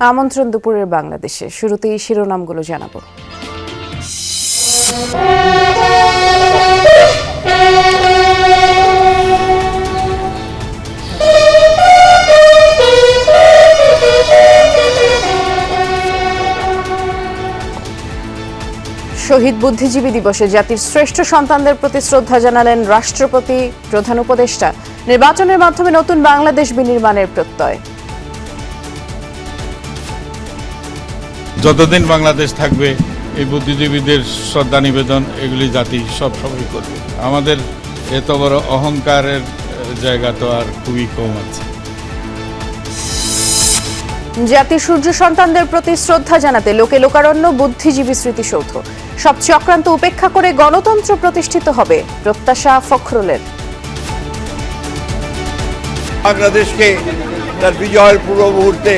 আমন্ত্রণ দুপুরের বাংলাদেশে। শুরুতেই শিরোনামগুলো জানাবো। শহীদ বুদ্ধিজীবী দিবসে জাতির শ্রেষ্ঠ সন্তানদের প্রতি শ্রদ্ধা জানালেন রাষ্ট্রপতি, প্রধান উপদেষ্টা। নির্বাচনের মাধ্যমে নতুন বাংলাদেশ বিনির্মাণের প্রত্যয়। যতদিন বাংলাদেশ থাকবে এই বুদ্ধিজীবীদের শ্রদ্ধা নিবেদন এগুলি জাতি সবসময় করবে। আমাদের এত বড় অহংকারের জায়গা তো আর খুবই কম আছে। জাতির সূর্য সন্তানদের প্রতি শ্রদ্ধা জানাতে লোকে লোকারণ্য বুদ্ধিজীবী স্মৃতিসৌধ। সব চক্রান্ত উপেক্ষা করে গণতন্ত্র প্রতিষ্ঠিত হবে, প্রত্যাশা ফখরুলের। বাংলাদেশকে তার বিজয়ের পূর্ব মুহূর্তে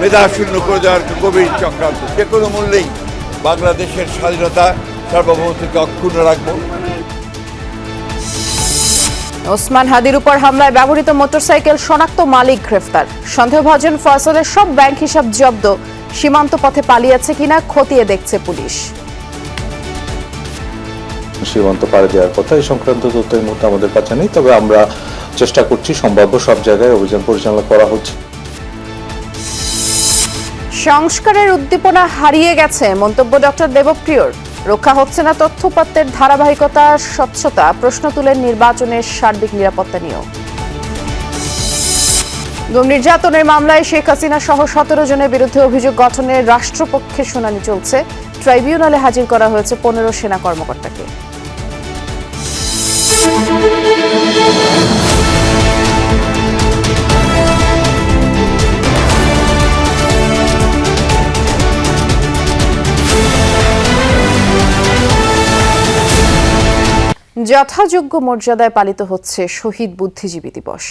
মেধাশূন্য করে দেওয়ার গভীর চক্রান্ত। যে কোনো মূল্যেই বাংলাদেশের স্বাধীনতা সার্বভৌমত্বকে অক্ষুণ্ণ রাখব। ওসমান হাদির উপর হামলায় ব্যবহৃত মোটরসাইকেল শনাক্ত, মালিক গ্রেফতার। সন্দেহভাজন ফয়সালের সব ব্যাংক হিসাব জব্দ। সীমান্ত পথে পালিয়েছে কিনা খতিয়ে দেখছে পুলিশ। সীমান্ত পাড়ি দেওয়ার কথা এই সংক্রান্ত তথ্য এই মুহূর্তে আমাদের কাছে নেই, তবে আমরা চেষ্টা করছি, সম্ভাব্য সব জায়গায় অভিযান পরিচালনা করা হচ্ছে। সংস্কারের উদ্দীপনা হারিয়ে গেছে, মন্তব্য ডক্টর দেবপ্রিয়র। রক্ষা হচ্ছে না তথ্যপত্রের ধারাবাহিকতা, স্বচ্ছতা, প্রশ্ন তুলেন নির্বাচনের সার্বিক নিরাপত্তা নিয়েও। গুম নির্যাতনের মামলায় শেখ হাসিনা সহ 17 জনের বিরুদ্ধে অভিযোগ গঠনের রাষ্ট্রপক্ষের শুনানি চলছে। ট্রাইব্যুনালে হাজির করা হয়েছে 15 সেনা কর্মকর্তাকে। যথাযোগ্য মর্যাদায় পালিত হচ্ছে শহীদ বুদ্ধিজীবী দিবস।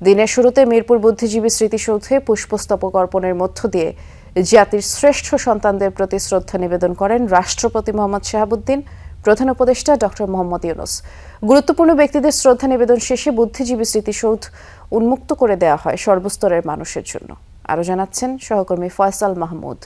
দিনের শুরুতে মিরপুর বুদ্ধিজীবী স্মৃতিসৌধে পুষ্পস্তবক অর্পণের মধ্য দিয়ে জাতির শ্রেষ্ঠ সন্তানদের প্রতি শ্রদ্ধা নিবেদন করেন রাষ্ট্রপতি মোহাম্মদ শাহাবুদ্দিন, প্রধান উপদেষ্টা ডক্টর মোহাম্মদ ইউনূস। গুরুত্বপূর্ণ ব্যক্তিদের শ্রদ্ধা নিবেদন শেষে বুদ্ধিজীবী স্মৃতিসৌধ উন্মুক্ত করে দেওয়া হয় সর্বস্তরের মানুষের জন্য। আরও জানাচ্ছেন সহকর্মী ফয়সাল মাহমুদ।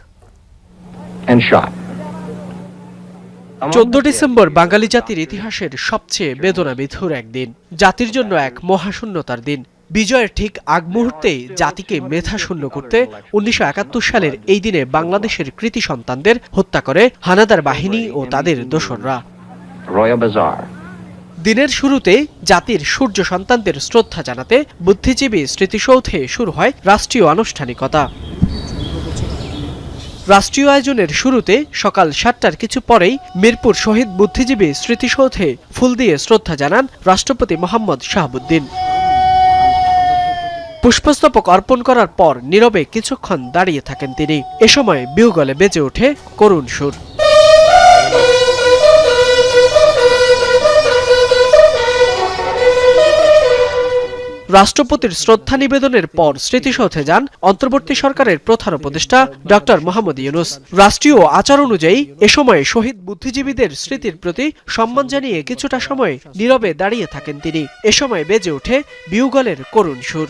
14 ডিসেম্বর বাঙালি জাতির ইতিহাসের সবচেয়ে বেদনাবিধুর একদিন, জাতির জন্য এক মহাশূন্যতার দিন। বিজয়ের ঠিক আগ মুহূর্তেই জাতিকে মেধাশূন্য করতে 1971 সালের এই দিনে বাংলাদেশের কৃতি সন্তানদের হত্যা করে হানাদার বাহিনী ও তাদের দোসররা। দিনের শুরুতে জাতির সূর্য সন্তানদের শ্রদ্ধা জানাতে বুদ্ধিজীবী স্মৃতিসৌধে শুরু হয় রাষ্ট্রীয় আনুষ্ঠানিকতা। রাষ্ট্রীয় আয়োজনের শুরুতে সকাল 7টার কিছু পরেই মিরপুর শহীদ বুদ্ধিজীবী স্মৃতিসৌধে ফুল দিয়ে শ্রদ্ধা জানান রাষ্ট্রপতি মোহাম্মদ শাহাবুদ্দিন। পুষ্পস্তবক অর্পণ করার পর নীরবে কিছুক্ষণ দাঁড়িয়ে থাকেন তিনি। এ সময় বিহুগলে বেজে ওঠে করুণ সুর। রাষ্ট্রপতির শ্রদ্ধা নিবেদনের পর স্মৃতিসৌধে যান অন্তর্বর্তী সরকারের প্রধান উপদেষ্টা ডক্টর মোহাম্মদ ইউনূস। রাষ্ট্রীয় আচার অনুযায়ী এ সময় শহীদ বুদ্ধিজীবীদের স্মৃতির প্রতি সম্মান জানিয়ে কিছুটা সময় নীরবে দাঁড়িয়ে থাকেন তিনি। এ সময় বেজে ওঠে বিহুগলের করুণ সুর।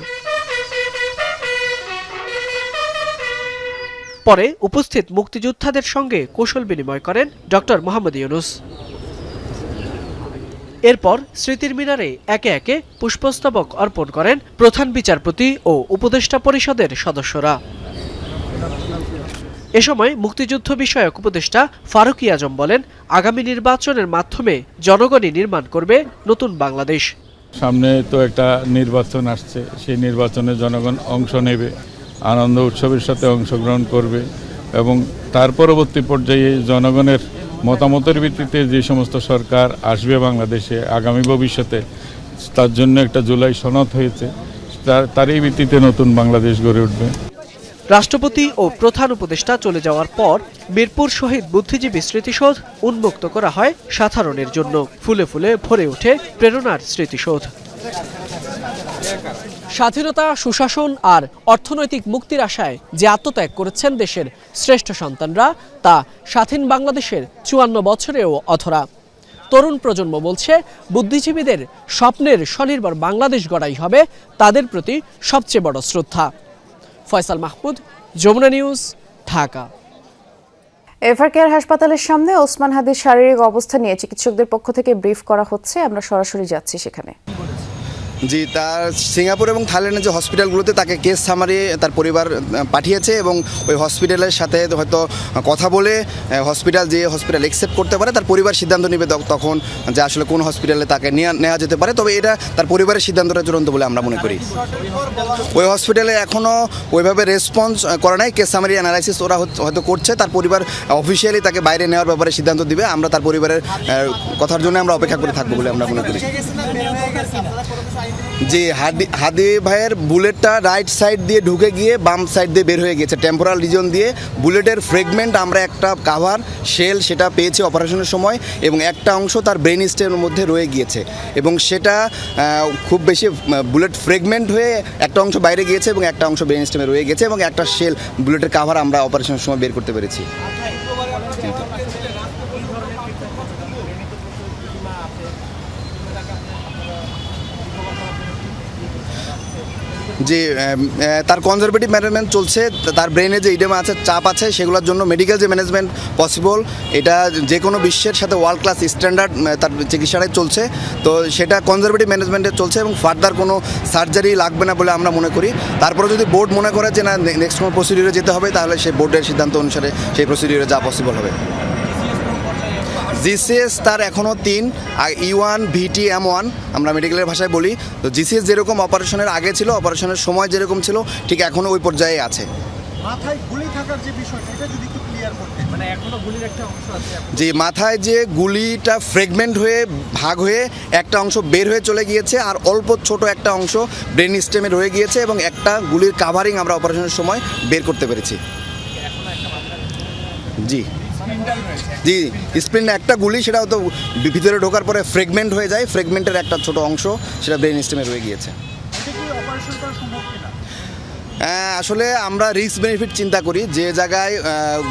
পরে উপস্থিত মুক্তিযোদ্ধাদের সঙ্গে কৌশল বিনিময় করেন ডক্টর মোহাম্মদ ইউনূস। এরপর স্মৃতির মিনারে একে একে পুষ্পস্তবক অর্পণ করেন প্রধান বিচারপতি ও উপদেষ্টা পরিষদের সদস্যরা। এ সময় মুক্তিযুদ্ধ বিষয়ক উপদেষ্টা ফারুকী আজম বলেন, আগামী নির্বাচনের মাধ্যমে জনগণই নির্মাণ করবে নতুন বাংলাদেশ। সামনে তো একটা নির্বাচন আসছে, সেই নির্বাচনে জনগণ অংশ নেবে, আনন্দ উৎসবের সাথে অংশগ্রহণ করবে এবং তার পরবর্তী পর্যায়ে জনগণের মতামতের ভিত্তিতে যে সমস্ত সরকার আসবে বাংলাদেশে আগামী ভবিষ্যতে, তার জন্য একটা জুলাই সনদ হয়েছে, তারই ভিত্তিতে নতুন বাংলাদেশ গড়ে উঠবে। রাষ্ট্রপতি ও প্রধান উপদেষ্টা চলে যাওয়ার পর মিরপুর শহীদ বুদ্ধিজীবী স্মৃতিসৌধ উন্মুক্ত করা হয় সাধারণের জন্য। ফুলে ফুলে ভরে ওঠে প্রেরণার স্মৃতিসৌধ। স্বাধীনতা, সুশাসন আর অর্থনৈতিক মুক্তির আশায় যে আত্মত্যাগ করেছেন দেশের শ্রেষ্ঠ সন্তানরা, তা স্বাধীন বাংলাদেশের 54 বছরেও অধরা। তরুণ প্রজন্ম বলছে, বুদ্ধিজীবীদের স্বপ্নের স্বনির্ভর বাংলাদেশ গড়াই হবে তাদের প্রতি সবচেয়ে বড় শ্রদ্ধা। Faisal Mahmud, Jamuna news, Dhaka. Evercare হাসপাতালের সামনে ওসমান হাদির শারীরিক অবস্থা নিয়ে চিকিৎসকদের পক্ষ থেকে ব্রিফ করা হচ্ছে, আমরা সরাসরি যাচ্ছি সেখানে। জি, তার সিঙ্গাপুর এবং থাইল্যান্ডের যে হসপিটালগুলোতে তাকে কেস সামারি তার পরিবার পাঠিয়েছে এবং ওই হসপিটালের সাথে হয়তো কথা বলে হসপিটাল অ্যাকসেপ্ট করতে পারে, তার পরিবার সিদ্ধান্ত নেবে তখন যে আসলে কোন হসপিটালে তাকে নেওয়া যেতে পারে। তবে এটা তার পরিবারের সিদ্ধান্তটা চূড়ান্ত বলে আমরা মনে করি। ওই হসপিটালে এখনও ওইভাবে রেসপন্স করা নাই, কেস সামারি অ্যানালাইসিস ওরা হয়তো করছে, তার পরিবার অফিসিয়ালি তাকে বাইরে নেওয়ার ব্যাপারে সিদ্ধান্ত দিবে। আমরা তার পরিবারের কথার জন্য আমরা অপেক্ষা করে থাকবো বলে আমরা মনে করি। জি, হাদি ভাইয়ের বুলেটটা রাইট সাইড দিয়ে ঢুকে গিয়ে বাম সাইড দিয়ে বের হয়ে গেছে, টেম্পোরাল রিজন দিয়ে। বুলেটের ফ্রেগমেন্ট আমরা একটা কাভার শেল সেটা পেয়েছি অপারেশনের সময়, এবং একটা অংশ তার ব্রেন স্টেমের মধ্যে রয়ে গিয়েছে এবং সেটা খুব বেশি বুলেট ফ্রেগমেন্ট হয়ে একটা অংশ বাইরে গিয়েছে এবং একটা অংশ ব্রেন স্টেমে রয়ে গেছে, এবং একটা শেল বুলেটের কাভার আমরা অপারেশনের সময় বের করতে পেরেছি। যে তার কনজারভেটিভ ম্যানেজমেন্ট চলছে, তার ব্রেনে যে ইডেমা আছে, চাপ আছে, সেগুলোর জন্য মেডিকেল যে ম্যানেজমেন্ট পসিবল, এটা যে কোনো বিশ্বের সাথে ওয়ার্ল্ড ক্লাস স্ট্যান্ডার্ড তার চিকিৎসাটাই চলছে। তো সেটা কনজারভেটিভ ম্যানেজমেন্টে চলছে এবং ফার্দার কোনো সার্জারি লাগবে না বলে আমরা মনে করি। তারপরে যদি বোর্ড মনে করে যে না নেক্সট কোনো প্রসিডিউরে যেতে হবে, তাহলে সেই বোর্ডের সিদ্ধান্ত অনুসারে সেই প্রসিডিউরে যা পসিবল হবে। জিসিএস তার এখনও 3, E1 VT M1 আমরা মেডিকেলের ভাষায় বলি। তো জিসিএস যেরকম অপারেশনের আগে ছিল, অপারেশনের সময় যেরকম ছিল, ঠিক এখনও ওই পর্যায়ে আছে। মাথায় গুলি থাকার যে বিষয়টা, এটা যদি একটু ক্লিয়ার করতেন। মানে এখনো গুলির একটা অংশ আছে। জি, মাথায় যে গুলিটা ফ্রেগমেন্ট হয়ে ভাগ হয়ে একটা অংশ বের হয়ে চলে গিয়েছে, আর অল্প ছোট একটা অংশ ব্রেন স্টেমে রয়ে গিয়েছে, এবং একটা গুলির কাভারিং আমরা অপারেশনের সময় বের করতে পেরেছি। জি জি, স্প্রিন একটা গুলি, সেটা হয়তো ভিতরে ঢোকার পরে ফ্রেগমেন্ট হয়ে যায়, ফ্রেগমেন্টের একটা ছোট অংশ সেটা ব্রেন স্টেমে রয়ে গিয়েছে। আসলে আমরা রিস্ক বেনিফিট চিন্তা করি। যে জায়গায়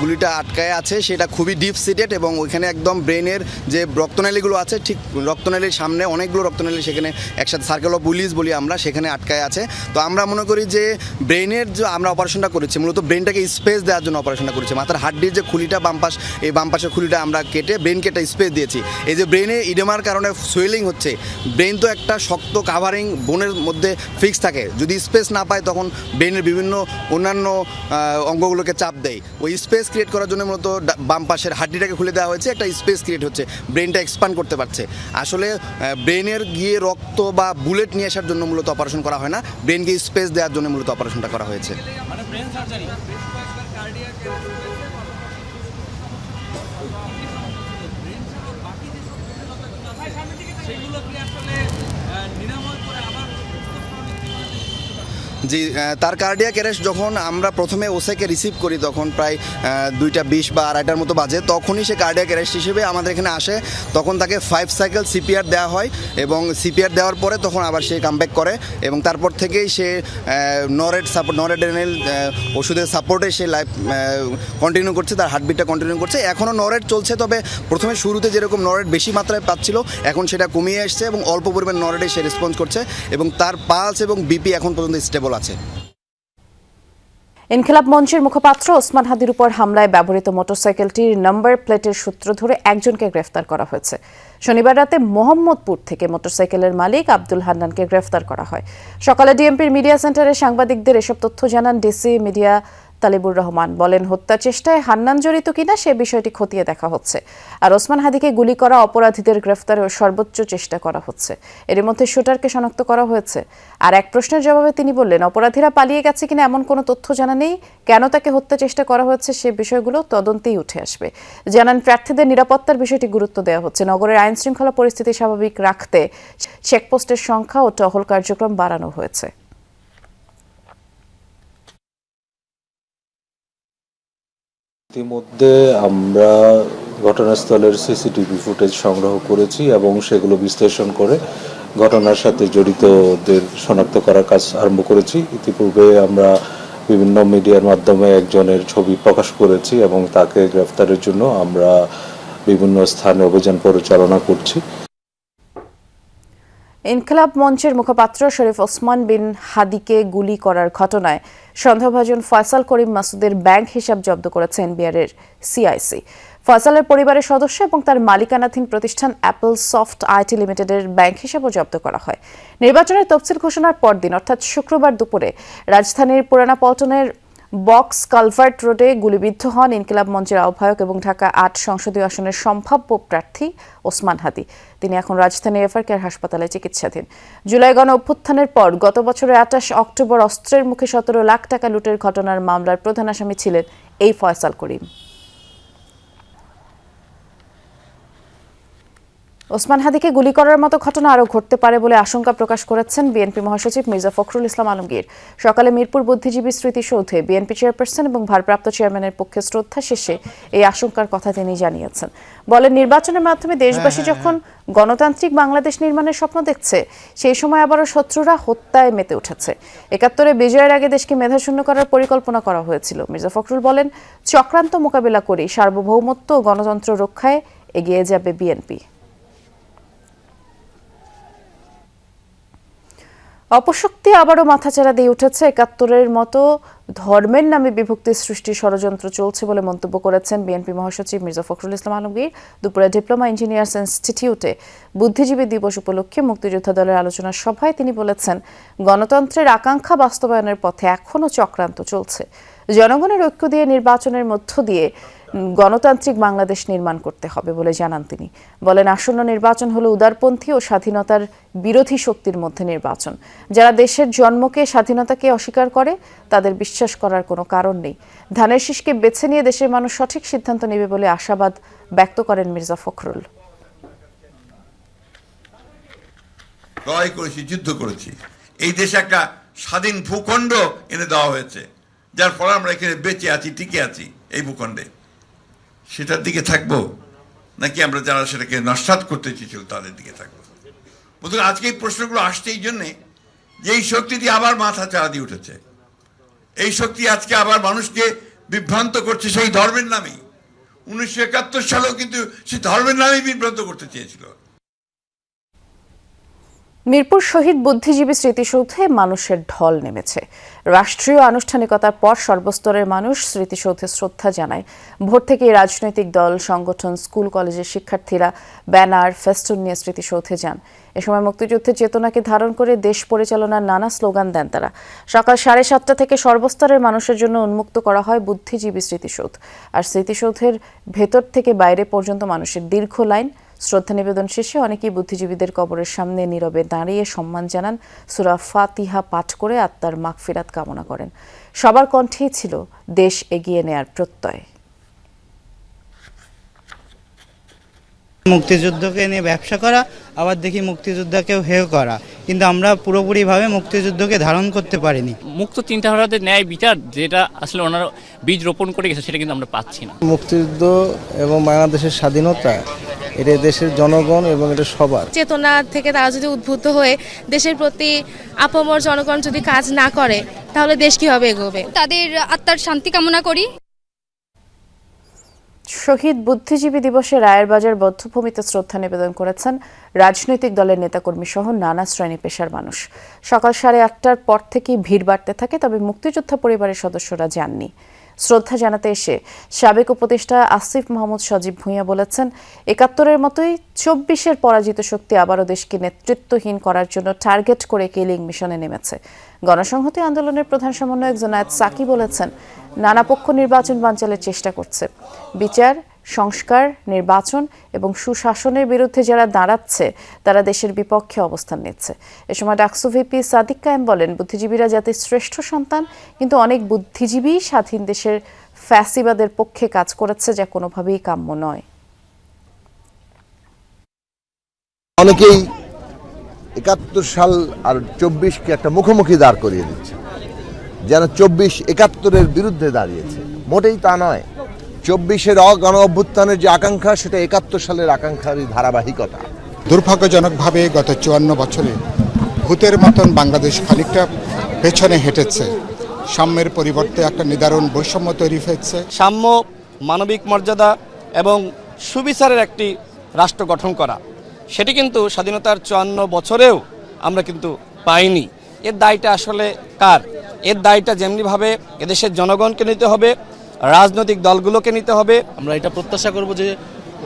গুলিটা আটকায় আছে সেটা খুবই ডিপ সিটেড, এবং ওইখানে একদম ব্রেনের যে রক্তনালীগুলো আছে, ঠিক রক্তনালীর সামনে অনেকগুলো রক্তনালী সেখানে একসাথে সার্কেল অফ উইলিস বলি আমরা, সেখানে আটকায় আছে। তো আমরা মনে করি যে ব্রেনের যে আমরা অপারেশনটা করেছি, মূলত ব্রেনটাকে স্পেস দেওয়ার জন্য অপারেশনটা করেছি। মাথার হাড্ডির যে খুলিটা বাম পাশ, এই বাম পাশের খুলিটা আমরা কেটে ব্রেনকে একটা স্পেস দিয়েছি। এই যে ব্রেনে ইডেমার কারণে সোয়েলিং হচ্ছে, ব্রেন তো একটা শক্ত কাভারিং বোনের মধ্যে ফিক্স থাকে, যদি স্পেস না পায় তখন ব্রেনের বিভিন্ন অন্যান্য অঙ্গগুলোকে চাপ দেয়। ওই স্পেস ক্রিয়েট করার জন্য মূলত বাম পাশের হাড্ডিটাকে খুলে দেওয়া হয়েছে, একটা স্পেস ক্রিয়েট হচ্ছে, ব্রেনটা এক্সপ্যান্ড করতে পারছে। আসলে ব্রেনের গিয়ে রক্ত বা বুলেট নিয়ে আসার জন্য মূলত অপারেশন করা হয় না, ব্রেনকে স্পেস দেওয়ার জন্য মূলত অপারেশনটা করা হয়েছে। জি, তার কার্ডিয়াক অ্যারেস্ট যখন আমরা প্রথমে ওসেকে রিসিভ করি, তখন প্রায় 2:20 বা 2:30টার মতো বাজে, তখনই সে কার্ডিয়াক অ্যারেস্ট হিসেবে আমাদের এখানে আসে। তখন তাকে 5 সাইকেল সিপিআর দেওয়া হয়, এবং সিপিআর দেওয়ার পরে তখন আবার সে কামব্যাক করে, এবং তারপর থেকেই সে নরেড্রেনাল ওষুধের সাপোর্টে সে লাইফ কন্টিনিউ করছে, তার হার্টবিটটা কন্টিনিউ করছে। এখনও নরেড চলছে, তবে প্রথমে শুরুতে যেরকম নরেড বেশি মাত্রায় পাচ্ছিল, এখন সেটা কমিয়ে আসছে এবং অল্প পরিমাণ নরেডে সে রেসপন্স করছে, এবং তার পালস এবং বিপি এখন পর্যন্ত স্টেবল আছে। ইনকিলাব মঞ্চের মুখপাত্র ওসমান হাদির উপর হামলায় ব্যবহৃত মোটরসাইকেলটির নাম্বার প্লেটের সূত্র ধরে একজনকে গ্রেফতার করা হয়েছে। শনিবার রাতে মোহাম্মদপুর থেকে মোটরসাইকেলের মালিক আব্দুল হান্নানকে গ্রেফতার করা হয়। সকালে ডিএমপির মিডিয়া সেন্টারে সাংবাদিকদের এসব তথ্য জানান ডিসি মিডিয়া তালিবুর রহমান। বলেন, হত্যা চেষ্টায় হান্নান জড়িত কিনা সে বিষয়টি খতিয়ে দেখা হচ্ছে, আর ওসমান হাদিকে গুলি করা অপরাধীদের গ্রেফতারেও সর্বোচ্চ চেষ্টা করা হচ্ছে। এর মধ্যে শুটারকে শনাক্ত করা হয়েছে। আর এক প্রশ্নের জবাবে তিনি বললেন, অপরাধীরা পালিয়ে গেছে কিনা এমন কোনো তথ্য জানা নেই, কেন তাকে হত্যা চেষ্টা করা হচ্ছে সে বিষয়গুলো তদন্তেই উঠে আসবে। জানান, প্রার্থীদের নিরাপত্তার বিষয়টি গুরুত্ব দেওয়া হচ্ছে। নগরের আইন শৃঙ্খলা পরিস্থিতি স্বাভাবিক রাখতে চেকপোস্টের সংখ্যা ও টহল কার্যক্রম বাড়ানো হয়েছে। ইতিমধ্যে আমরা ঘটনাস্থলের সিসিটিভি ফুটেজ সংগ্রহ করেছি এবং সেগুলো বিশ্লেষণ করে ঘটনার সাথে জড়িতদের শনাক্ত করার কাজ আরম্ভ করেছি। ইতিপূর্বে আমরা বিভিন্ন মিডিয়ার মাধ্যমে একজনের ছবি প্রকাশ করেছি এবং তাকে গ্রেফতারের জন্য আমরা বিভিন্ন স্থানে অভিযান পরিচালনা করছি। ইনকিলাব মঞ্চের মুখপাত্র শরীফ ওসমান বিন হাদিকে গুলি করার ঘটনায় সন্দেহভাজন ফয়সাল করিম মাসুদের ব্যাংক হিসাব জব্দ করেছে এনবিআর-এর সিআইসি। ফয়সালের পরিবারের সদস্য এবং তার মালিকানাধীন প্রতিষ্ঠান অ্যাপল সফট আইটি লিমিটেডের ব্যাংক হিসাবও জব্দ করা হয়। নির্বাচনের তফসিল ঘোষণার পরদিন অর্থাৎ শুক্রবার দুপুরে রাজধানীর পুরানা পল্টনের বক্স কালভার্ট রোডে গুলিবিদ্ধ হন ইনকিলাব মঞ্চের আহ্বায়ক এবং ঢাকা ৮ সংসদীয় আসনের সম্ভাব্য প্রার্থী ওসমান হাদি। তিনি এখন রাজধানীর এফআর কেয়ার হাসপাতালে চিকিৎসাধীন। জুলাই গণ অভ্যুত্থানের পর গত বছরের ২৮ অক্টোবর অস্ত্রের মুখে ১৭ লাখ টাকা লুটের ঘটনার মামলার প্রধান আসামি ছিলেন এই ফয়সাল করিম। ওসমান হাদিকে গুলি করার মতো ঘটনা আরও ঘটতে পারে বলে আশঙ্কা প্রকাশ করেছেন বিএনপি মহাসচিব মির্জা ফখরুল ইসলাম আলমগীর। সকালে মিরপুর বুদ্ধিজীবী স্মৃতিসৌধে বিএনপি চেয়ারপারসন এবং ভারপ্রাপ্ত চেয়ারম্যানের পক্ষে শ্রদ্ধা শেষে এই আশঙ্কার কথা তিনি জানিয়েছেন। বলেন, নির্বাচনের মাধ্যমে দেশবাসী যখন গণতান্ত্রিক বাংলাদেশ নির্মাণের স্বপ্ন দেখছে, সেই সময় আবারও শত্রুরা হত্যায় মেতে উঠেছে। ৭১ বিজয়ের আগে দেশকে মেধাশূন্য করার পরিকল্পনা করা হয়েছিল। মির্জা ফখরুল বলেন, চক্রান্ত মোকাবিলা করে সার্বভৌমত্ব ও গণতন্ত্র রক্ষায় এগিয়ে যাবে বিএনপি। অপশক্তি আবারও মাথাচাড়া দিয়ে উঠেছে। ৭১-এর মতো ধর্মের নামে বিভক্তি সৃষ্টির ষড়যন্ত্র চলছে বলে মন্তব্য করেছেন বিএনপি মহাসচিব মির্জা ফখরুল ইসলাম আলমগীর। দুপুরে ডিপ্লোমা ইঞ্জিনিয়ার্স ইনস্টিটিউটে বুদ্ধিজীবী দিবস উপলক্ষে মুক্তিযোদ্ধা দলের আলোচনা সভায় তিনি বলেছেন, গণতন্ত্রের আকাঙ্ক্ষা বাস্তবায়নের পথে এখনও চক্রান্ত চলছে। জনগণের ঐক্য দিয়ে নির্বাচনের মধ্য দিয়ে গণতান্ত্রিক বাংলাদেশ নির্মাণ করতে হবে বলে জানান তিনি। বলেন, আসন্ন নির্বাচন হলো উদারপন্থী ও স্বাধীনতার বিরোধী শক্তির মধ্যে নির্বাচন। যারা দেশের জন্মকে, স্বাধীনতাকে অস্বীকার করে, তাদের বিশ্বাস করার কোনো কারণ নেই। ধানের শীষকে বেছে নিয়ে দেশের মানুষ সঠিক সিদ্ধান্ত নেবে বলে আশাবাদ ব্যক্ত করেন মির্জা ফখরুল। লড়াই করেছি, যুদ্ধ করেছি, এই দেশে একটা স্বাধীন ভূখণ্ড এনে দেওয়া হয়েছে, যার ফলে আমরা এখানে বেঁচে আছি, টিকে আছি এই ভূখণ্ডে। সেটার দিকে থাকবো নাকি আমরা যারা সেটাকে নস্যাৎ করতে চেয়েছিল তাদের দিকে থাকবো? বন্ধুরা, আজকে এই প্রশ্নগুলো আসছে এই জন্যে যে এই শক্তিটি আবার মাথা চাড়া দিয়ে উঠেছে। এই শক্তি আজকে আবার মানুষকে বিভ্রান্ত করছে সেই ধর্মের নামেই। ১৯৭১ সালেও কিন্তু সেই ধর্মের নামেই বিভ্রান্ত করতে চেয়েছিল। মিরপুর শহীদ বুদ্ধিজীবী স্মৃতিসৌধে মানুষের ঢল নেমেছে। রাষ্ট্রীয় আনুষ্ঠানিকতার পর সর্বস্তরের মানুষ স্মৃতিসৌধে শ্রদ্ধা জানায়। ভোর থেকে রাজনৈতিক দল, সংগঠন, স্কুল কলেজের শিক্ষার্থীরা ব্যানার, ফেস্টুন নিয়ে স্মৃতিসৌধে যান। এ সময় মুক্তিযুদ্ধের চেতনাকে ধারণ করে দেশ পরিচালনার নানা স্লোগান দেন তারা। সকাল 7:30 থেকে সর্বস্তরের মানুষের জন্য উন্মুক্ত করা হয় বুদ্ধিজীবী স্মৃতিসৌধ। আর স্মৃতিসৌধের ভেতর থেকে বাইরে পর্যন্ত মানুষের দীর্ঘ লাইন। শ্রদ্ধা নিবেদন শেষে অনেকেই বুদ্ধিজীবীদের কবরের সামনে নীরবে দাঁড়িয়ে সম্মান জানান, সূরা ফাতিহা পাঠ করে আত্মার মাগফিরাত কামনা করেন। সবার কণ্ঠেই ছিল দেশ এগিয়ে নেয়ার প্রত্যয়। মুক্তিযুদ্ধকে নিয়ে ব্যবসা করা, আবার দেখি মুক্তিযোদ্ধাকেও হেয় করা, কিন্তু আমরা পুরোপুরিভাবে মুক্তিযুদ্ধকে ধারণ করতে পারিনি। মুক্ত চিন্তাধারাদের ন্যায় বিচার যেটা আসলে ওনারা বীজ রোপণ করে গেছে, সেটা কিন্তু আমরা পাচ্ছি না। মুক্তিযুদ্ধ এবং বাংলাদেশের স্বাধীনতা, এটা দেশের জনগণ এবং এটা সবার চেতনা থেকে তারা যদি উদ্বুদ্ধ হয়ে দেশের প্রতি আপামর জনগণ যদি কাজ না করে, তাহলে দেশ কিভাবে এগোবে? তাদের আত্মার শান্তি কামনা করি। শহীদ বুদ্ধিজীবী দিবসে রায়েরবাজার বধ্যভূমিতে শ্রদ্ধা নিবেদন করেছেন রাজনৈতিক দলের নেতাকর্মী সহ নানা শ্রেণী পেশার মানুষ। সকাল 8:30টার পর থেকেই ভিড় বাড়তে থাকে, তবে মুক্তিযোদ্ধা পরিবারের সদস্যরা যাননি। শ্রদ্ধা জানাতে এসে সাবেক উপদেষ্টা আসিফ মাহমুদ সজীব ভূঁইয়া বলেছেন, ৭১-এর মতোই ২৪-এর পরাজিত শক্তি আবারও দেশকে নেতৃত্বহীন করার জন্য টার্গেট করে কিলিং মিশনে নেমেছে। গণসংহতি আন্দোলনের প্রধান সমন্বয়ক জোনায়েদ সাকি বলেছেন, নানা পক্ষ নির্বাচন বানচালের চেষ্টা করছে। বিচার, সংস্কার, নির্বাচন এবং সুশাসনের বিরুদ্ধে যারা দাঁড়াচ্ছে তারা দেশের বিপক্ষে অবস্থান নিচ্ছে। এ সময় ডাকসু ভিপি সাদিক কায়েম বলেন, বুদ্ধিজীবীরা জাতির শ্রেষ্ঠ সন্তান, কিন্তু অনেক বুদ্ধিজীবী স্বাধীন দেশের ফ্যাসিবাদের পক্ষে কাজ করেছে, যা কোনোভাবেই কাম্য নয়। অনেকেই ৭১ সাল আর ২৪-কে একটা মুখোমুখি দাঁড় করিয়ে দিচ্ছে, যেন ২৪ ৭১-এর বিরুদ্ধে দাঁড়িয়েছে। মোটেই তা নয়। ২৪-এর গণ অভ্যুত্থানের যে আকাঙ্ক্ষা, সেটা ৭১ সালের আকাঙ্ক্ষারই ধারাবাহিকতা। দুর্ভাগ্যজনকভাবে গত ৫৪ বছরে ভূতের মতন বাংলাদেশ খানিকটা পেছনে হেঁটেছে। সাম্যের পরিবর্তে একটা নিদারুণ বৈষম্য তৈরি হয়েছে। সাম্য, মানবিক মর্যাদা এবং সুবিচারের একটি রাষ্ট্র গঠন করা, সেটি কিন্তু স্বাধীনতার 54 বছরেও আমরা কিন্তু পাইনি। এর দায়টা আসলে কার? এর দায়টা যেমনিভাবে এদেশের জনগণকে নিতে হবে, রাজনৈতিক দলগুলোকে নিতে হবে। আমরা এটা প্রত্যাশা করব যে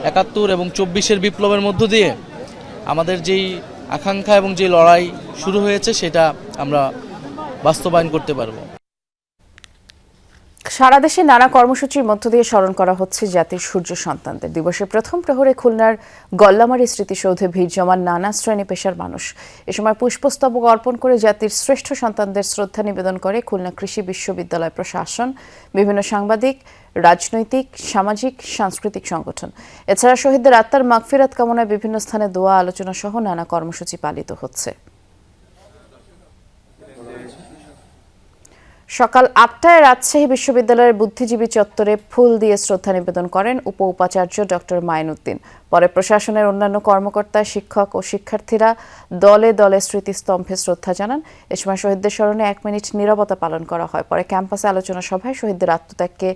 71 এবং 24-এর বিপ্লবের মধ্য দিয়ে আমাদের যেই আকাঙ্ক্ষা এবং যে লড়াই শুরু হয়েছে সেটা আমরা বাস্তবায়ন করতে পারবো। সারা দেশে নানা কর্মসূচির মধ্য দিয়ে স্মরণ করা হচ্ছে জাতির সূর্য সন্তানদের দিবসের প্রথম প্রহরে খুলনার গল্লামারী স্মৃতিসৌধে ভিড় জমান নানা শ্রেণী পেশার মানুষ। এ সময় পুষ্পস্তবক অর্পণ করে জাতির শ্রেষ্ঠ সন্তানদের শ্রদ্ধা নিবেদন করে খুলনা কৃষি বিশ্ববিদ্যালয় প্রশাসন, বিভিন্ন সাংবাদিক, রাজনৈতিক, সামাজিক, সাংস্কৃতিক সংগঠন। এছাড়া শহীদদের আত্মার মাগফিরাত কামনায় বিভিন্ন স্থানে দোয়া, আলোচনা সহ নানা কর্মসূচি পালিত হচ্ছে। সকাল 8টায় রাজশাহী বিশ্ববিদ্যালয়ের বুদ্ধিজীবী চত্বরে ফুল দিয়ে শ্রদ্ধা নিবেদন করেন উপ-উপাচার্য ডক্টর মাইনুদ্দিন। পরে প্রশাসনের অন্যান্য কর্মকর্তা, শিক্ষক ও শিক্ষার্থীরা দলে দলে স্মৃতিস্তম্ভে শ্রদ্ধা জানান। এ সময় শহীদদের স্মরণে 1 মিনিট নীরবতা পালন করা হয়। পরে ক্যাম্পাসে আলোচনা সভায় শহীদদের আত্মত্যাগকে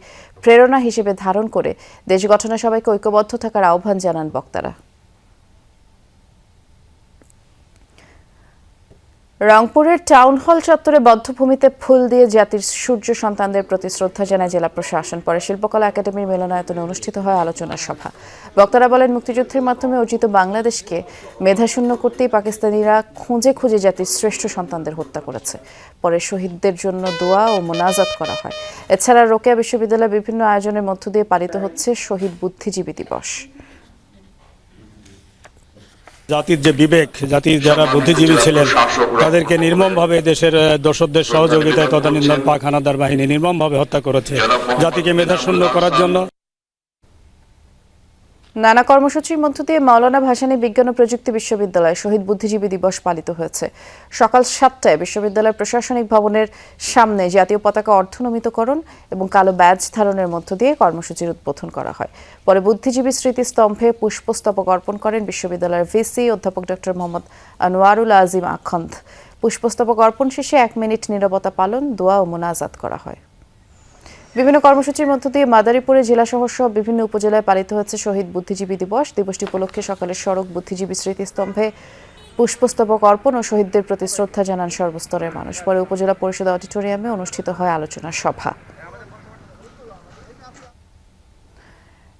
প্রেরণা হিসেবে ধারণ করে দেশ গঠনে সবাইকে ঐক্যবদ্ধ থাকার আহ্বান জানান বক্তারা। রংপুরের টাউন হল চত্বরে বধ্যভূমিতে ফুল দিয়ে জাতির সূর্য সন্তানদের প্রতি শ্রদ্ধা জানায় জেলা প্রশাসন। পরে শিল্পকলা একাডেমির মিলনায়তনে অনুষ্ঠিত হয় আলোচনা সভা। বক্তারা বলেন, মুক্তিযুদ্ধের মাধ্যমে অর্জিত বাংলাদেশকে মেধাশূন্য করতেই পাকিস্তানিরা খুঁজে খুঁজে জাতির শ্রেষ্ঠ সন্তানদের হত্যা করেছে। পরে শহীদদের জন্য দোয়া ও মোনাজাত করা হয়। এছাড়া রোকেয়া বিশ্ববিদ্যালয়ের বিভিন্ন আয়োজনের মধ্য দিয়ে পালিত হচ্ছে শহীদ বুদ্ধিজীবী দিবস। জাতির যে বিবেক, জাতির যারা বুদ্ধিজীবী ছিলেন তাদেরকে নির্মমভাবে দেশের দোসরদের সহযোগিতায় তদানীন্তন পাক হানাদার বাহিনী নির্মমভাবে হত্যা করেছে জাতিকে মেধাশূন্য করার জন্য। নানা কর্মসূচির মধ্য দিয়ে মাওলানা ভাসানী বিজ্ঞান ও প্রযুক্তি বিশ্ববিদ্যালয়ে শহীদ বুদ্ধিজীবী দিবস পালিত হয়েছে। সকাল 7টায় বিশ্ববিদ্যালয়ের প্রশাসনিক ভবনের সামনে জাতীয় পতাকা অর্ধনমিতকরণ এবং কালো ব্যাজ ধারণের মধ্য দিয়ে কর্মসূচির উদ্বোধন করা হয়। পরে বুদ্ধিজীবী স্মৃতিস্তম্ভে পুষ্পস্তবক অর্পণ করেন বিশ্ববিদ্যালয়ের ভিসি অধ্যাপক ডক্টর মোহাম্মদ আনোয়ারুল আজিম আখন্দ। পুষ্পস্তবক অর্পণ শেষে 1 মিনিট নীরবতা পালন, দোয়া ও মোনাজাত করা হয়। বিভিন্ন কর্মসূচির মধ্য দিয়ে মাদারীপুরে জেলা শহর সহ বিভিন্ন উপজেলায় পালিত হচ্ছে শহীদ বুদ্ধিজীবী দিবস। দিবসটি উপলক্ষে সকালে সড়ক বুদ্ধিজীবী স্মৃতিস্তম্ভে পুষ্পস্তবক অর্পণ ও শহীদদের প্রতি শ্রদ্ধা জানান সর্বস্তরের মানুষ। পরে উপজেলা পরিষদ অডিটোরিয়ামে অনুষ্ঠিত হয় আলোচনা সভা।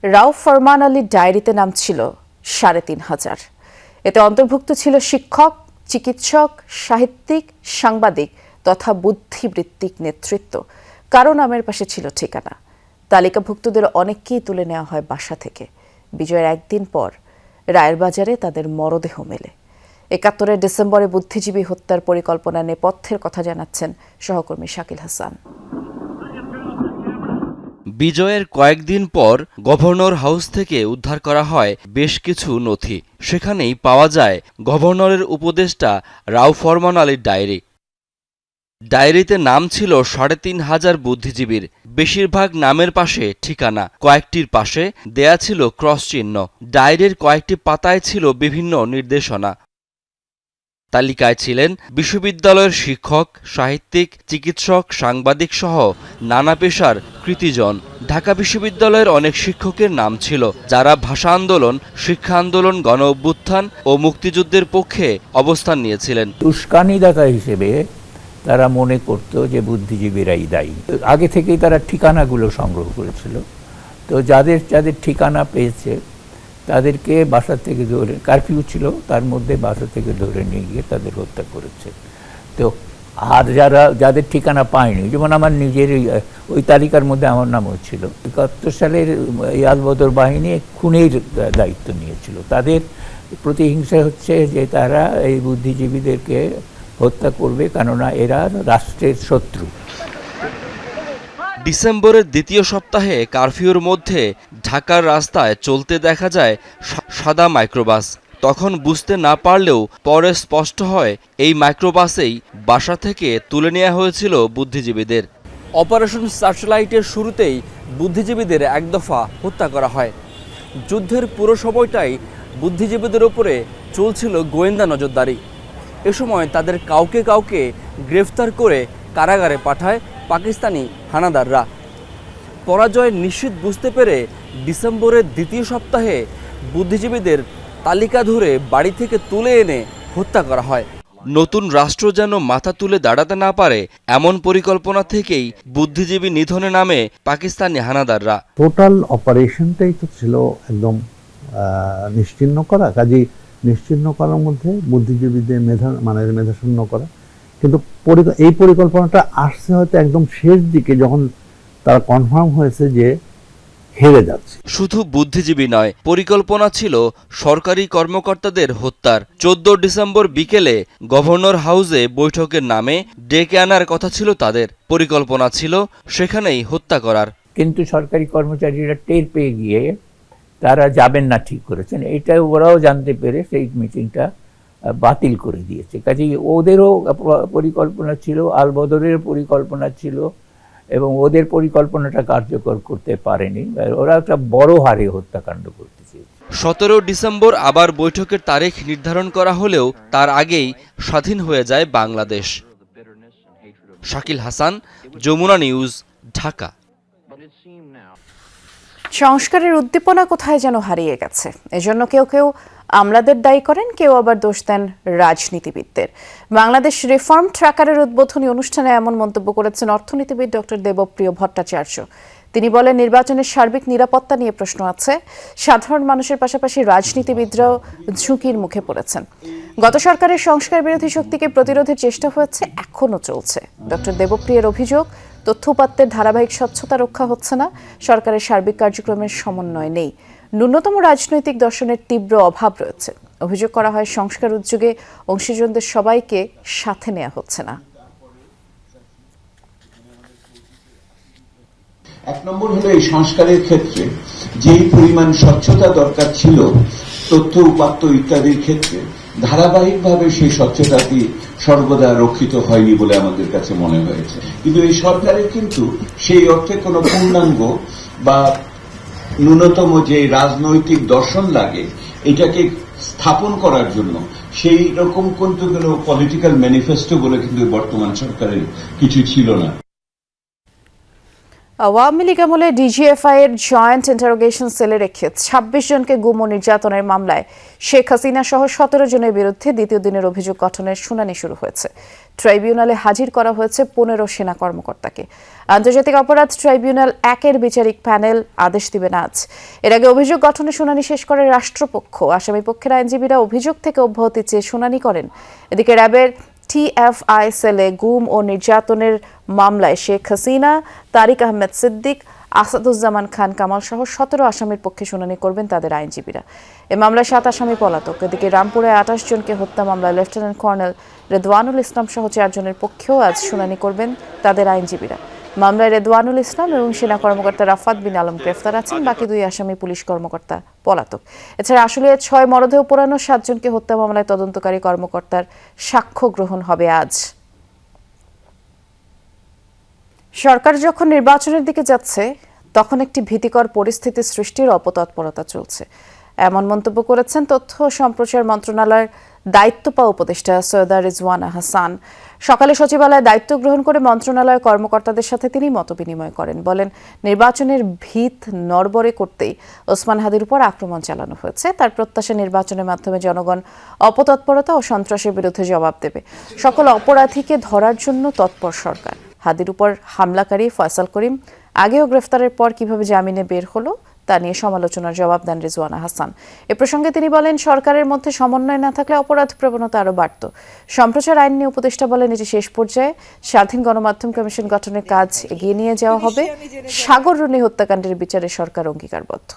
রাউফ ফরমান আলীর ডায়েরিতে নাম ছিল 3,500। এতে অন্তর্ভুক্ত ছিল শিক্ষক, চিকিৎসক, সাহিত্যিক, সাংবাদিক তথা বুদ্ধিবৃত্তিক নেতৃত্ব। কারো নামের পাশে ছিল ঠিকানা। তালিকাভুক্তদের অনেককেই তুলে নেওয়া হয় বাসা থেকে। বিজয়ের একদিন পর রায়ের বাজারে তাদের মরদেহ মেলে। 71 ডিসেম্বরে বুদ্ধিজীবী হত্যার পরিকল্পনা নেপথ্যের কথা জানাচ্ছেন সহকর্মী শাকিল হাসান। বিজয়ের কয়েকদিন পর গভর্নর হাউস থেকে উদ্ধার করা হয় বেশ কিছু নথি। সেখানেই পাওয়া যায় গভর্নরের উপদেষ্টা রাউফ ফরমান আলীর ডায়েরি। ডায়েরিতে নাম ছিল 3,500 বুদ্ধিজীবীর। বেশিরভাগ নামের পাশে ঠিকানা, কয়েকটির পাশে দেয়া ছিল ক্রস চিহ্ন। ডায়েরির কয়েকটি পাতায় ছিল বিভিন্ন নির্দেশনা। তালিকায় ছিলেন বিশ্ববিদ্যালয়ের শিক্ষক, সাহিত্যিক, চিকিৎসক, সাংবাদিক সহ নানা পেশার কৃতিজন। ঢাকা বিশ্ববিদ্যালয়ের অনেক শিক্ষকের নাম ছিল, যারা ভাষা আন্দোলন, শিক্ষা আন্দোলন, গণ অভ্যুত্থান ও মুক্তিযুদ্ধের পক্ষে অবস্থান নিয়েছিলেন। উস্কানিদাতা হিসেবে তারা মনে করত যে বুদ্ধিজীবীরাই দায়ী। আগে থেকেই তারা ঠিকানাগুলো সংগ্রহ করেছিল। তো যাদের যাদের ঠিকানা পেয়েছে তাদেরকে বাসা থেকে ধরে, কারফিউ ছিল, তার মধ্যে বাসা থেকে ধরে নিয়ে গিয়ে তাদের হত্যা করেছে। তো আর যাদের ঠিকানা পায়নি, যেমন আমার নিজের ওই তালিকার মধ্যে আমার নামও ছিল। 71 সালের এই আলবদর বাহিনী খুনের দায়িত্ব নিয়েছিল। তাদের প্রতিহিংসা হচ্ছে যে তারা এই বুদ্ধিজীবীদেরকে হত্যা করবে, কেননা এরা রাষ্ট্রের শত্রু। ডিসেম্বরের দ্বিতীয় সপ্তাহে কারফিউর মধ্যে ঢাকার রাস্তায় চলতে দেখা যায় সাদা মাইক্রোবাস। তখন বুঝতে না পারলেও পরে স্পষ্ট হয় এই মাইক্রোবাসেই বাসা থেকে তুলে নেওয়া হয়েছিল বুদ্ধিজীবীদের। অপারেশন সার্চলাইটের শুরুতেই বুদ্ধিজীবীদের এক দফা হত্যা করা হয়। যুদ্ধের পুরো সময়টাই বুদ্ধিজীবীদের উপরে চলছিল গোয়েন্দা নজরদারি। এ সময় তাদের কাউকে কাউকে গ্রেফতার করে কারাগারে পাঠায় পাকিস্তানি হানাদাররা। পরাজয় নিশ্চিত বুঝতে পেরে ডিসেম্বরের দ্বিতীয় সপ্তাহে বুদ্ধিজীবীদের তালিকা ধরে বাড়ি থেকে তুলে এনে হত্যা করা হয়। নতুন রাষ্ট্র যেন মাথা তুলে দাঁড়াতে না পারে এমন পরিকল্পনা থেকেই বুদ্ধিজীবী নিধনে নামে পাকিস্তানি হানাদাররা। টোটাল অপারেশনটাই তো ছিল একদম নিশ্চিহ্ন করা, কাজেই নিশ্চিহ্ন করার মধ্যে বুদ্ধিজীবীদের মেধাশূন্য করা। কিন্তু এই পরিকল্পনাটা আসছে হয়তো একদম শেষ দিকে, যখন তারা কনফার্ম হয়েছে যে হেরে যাচ্ছে। শুধু বুদ্ধিজীবী নয়, পরিকল্পনা ছিল সরকারি কর্মকর্তাদের হত্যার। 14 ডিসেম্বর বিকেলে গভর্নর হাউসে বৈঠকের নামে ডেকে আনার কথা ছিল তাদের। পরিকল্পনা ছিল সেখানেই হত্যা করার। কিন্তু সরকারি কর্মচারীরা টের পেয়ে গিয়ে তারা যাবেন না ঠিক করেছেন। এটা ওরাও জানতে পেরে সেই মিটিংটা বাতিল করে দিয়েছে। কাজেই ওদেরও পরিকল্পনা ছিল, আলবদরের পরিকল্পনা ছিল, এবং ওদের পরিকল্পনাটা কার্যকর করতে পারেনি। ওরা একটা বড় হারে হত্যাকাণ্ড করতে চেয়েছে। 17 ডিসেম্বর আবার বৈঠকের তারিখ নির্ধারণ করা হলেও তার আগেই স্বাধীন হয়ে যায় বাংলাদেশ। শাকিল হাসান, যমুনা নিউজ, ঢাকা। সংস্কারের উদ্দীপনা কোথায় যেন হারিয়ে গেছে। এজন্য কেউ কেউ আমলাদের দায়ী করেন, কেউ আবার দোষ দেন রাজনীতিবিদদের। বাংলাদেশ রিফর্ম ট্র্যাকারের উদ্বোধনী অনুষ্ঠানে এমন মন্তব্য করেছেন অর্থনীতিবিদ ডক্টর দেবপ্রিয় ভট্টাচার্য। তিনি বলেন, নির্বাচনের সার্বিক নিরাপত্তা নিয়ে প্রশ্ন আছে। সাধারণ মানুষের পাশাপাশি রাজনীতিবিদরাও ঝুঁকির মুখে পড়েছেন। গত সরকারের সংস্কার বিরোধী শক্তিকে প্রতিরোধের চেষ্টা হয়েছে, এখনও চলছে। ডক্টর দেবপ্রিয়ের অভিযোগ, তথ্য উপাত্তের ধারাবাহিক স্বচ্ছতা রক্ষা হচ্ছে না, সরকারের সার্বিক কার্যক্রমের সমন্বয় নেই, ন্যূনতম রাজনৈতিক দর্শনের তীব্র অভাব রয়েছে। অভিযোগ করা হয় সংস্কার উদ্যোগে অংশীজনদের সবাইকে সাথে নেওয়া হচ্ছে না। এক নম্বর হলো এই সংস্কারের ক্ষেত্রে যেই পরিমাণ স্বচ্ছতা দরকার ছিল তথ্য উপাত্ত ইত্যাদির ক্ষেত্রে, ধারাবাহিকভাবে সেই স্বচ্ছতাটি সর্বদা রক্ষিত হয়নি বলে আমাদের কাছে মনে হয়েছে। কিন্তু এই সরকারের কিন্তু সেই অর্থে কোনো পূর্ণাঙ্গ বা ন্যূনতম যে রাজনৈতিক দর্শন লাগে এটাকে স্থাপন করার জন্য সেই রকম কিন্তু কোনো পলিটিক্যাল ম্যানিফেস্টো বলে কিন্তু বর্তমান সরকারের কিছু ছিল না। আওয়ামী লীগ আমলে ডিজিএফআই এর জয়েন্ট ইন্টারোগেশন সেলে রেখে 26 জনকে গুম ও নির্যাতনের মামলায় শেখ হাসিনা সহ 17 জনের বিরুদ্ধে দ্বিতীয় দিনের অভিযোগ গঠনের শুনানি শুরু হয়েছে। ট্রাইব্যুনালে হাজির করা হয়েছে 15 সেনা কর্মকর্তাকে। আন্তর্জাতিক অপরাধ ট্রাইব্যুনাল 1-এর বিচারিক প্যানেল আদেশ দিবেন আজ। এর আগে অভিযোগ গঠনের শুনানি শেষ করে রাষ্ট্রপক্ষ। আসামি পক্ষের আইনজীবীরা অভিযোগ থেকে অব্যাহতি চেয়ে শুনানি করেন। এদিকে র্যাবের টিএফআই সেলে গুম ও নির্যাতনের মামলায় শেখ হাসিনা, তারিক আহমেদ সিদ্দিক, আসাদুজ্জামান খান কামাল সহ 17 আসামির পক্ষে শুনানি করবেন তাদের আইনজীবীরা। এ মামলায় 7 আসামি পলাতক। এদিকে রামপুরে 28 জনকে হত্যা মামলায় লেফটেন্যান্ট কর্নেল রেদওয়ানুল ইসলাম সহ 4 জনের পক্ষেও আজ শুনানি করবেন তাদের আইনজীবীরা। মামলায় রেদওয়ানুল ইসলাম এবং সেনা কর্মকর্তা রাফাত বিন আলম গ্রেফতার আছেন। বাকি 2 আসামি পুলিশ কর্মকর্তা পলাতক। এছাড়া আসলে 6 মরদেহ পোড়ানো 7 জনকে হত্যা মামলায় তদন্তকারী কর্মকর্তার সাক্ষ্য গ্রহণ হবে আজ। সরকার যখন নির্বাচনের দিকে যাচ্ছে তখন একটি ভীতিকর পরিস্থিতি সৃষ্টির অপতৎপরতা চলছে, এমন মন্তব্য করেছেন তথ্য ও সম্প্রচার মন্ত্রণালয়ের দায়িত্ব পাওয়া উপদেষ্টা সৈয়দা রিজওয়ানা হাসান। সকালে সচিবালয়ে দায়িত্ব গ্রহণ করে মন্ত্রণালয়ের কর্মকর্তাদের সাথে তিনি মতবিনিময় করেন। বলেন, নির্বাচনের ভিত নড়বড়ে করতেই ওসমান হাদির উপর আক্রমণ চালানো হয়েছে। তার প্রত্যাশা, নির্বাচনের মাধ্যমে জনগণ অপতৎপরতা ও সন্ত্রাসের বিরুদ্ধে জবাব দেবে। সকল অপরাধীকে ধরার জন্য তৎপর সরকার। হাদির উপর হামলাকারী ফয়সাল করিম আগেও গ্রেফতারের পর কিভাবে জামিনে বের হলো তা নিয়ে সমালোচনার জবাব দেন রিজওয়ানা হাসান। এ প্রসঙ্গে তিনি বলেন, সরকারের মধ্যে সমন্বয় না থাকলে অপরাধ প্রবণতা আরও বাড়ত। সম্প্রচার আইন নিয়ে উপদেষ্টা বলেন, এটি শেষ পর্যায়ে স্বাধীন গণমাধ্যম কমিশন গঠনের কাজ এগিয়ে নিয়ে যাওয়া হবে। সাগর রুনি হত্যাকাণ্ডের বিচারে সরকার অঙ্গীকারবদ্ধ।